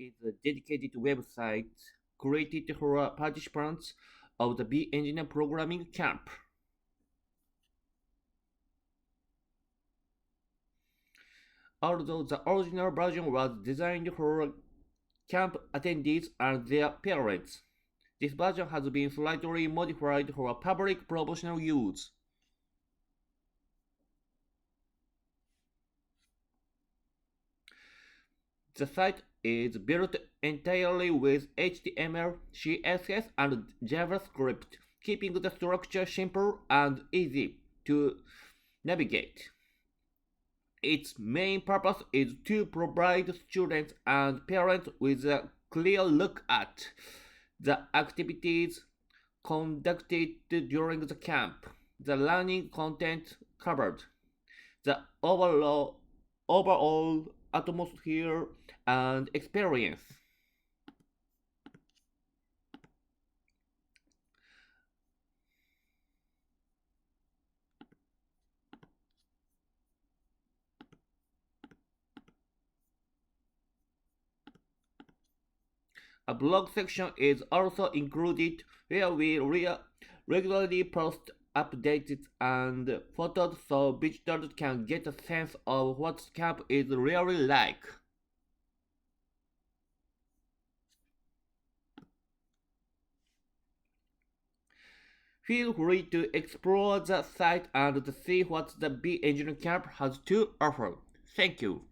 is a dedicated website created for participants of the BeEngineer programming camp. Although the original version was designed for camp attendees and their parents, this version has been slightly modified for public promotional use. The site is built entirely with HTML, CSS, and JavaScript, keeping the structure simple and easy to navigate. Its main purpose is to provide students and parents with a clear look at the activities conducted during the camp, the learning content covered, the overall atmosphere and experience. A blog section is also included where we regularly post updates and photos so visitors can get a sense of what camp is really like. Feel free to explore the site and see what the BeEngineer camp has to offer. Thank you.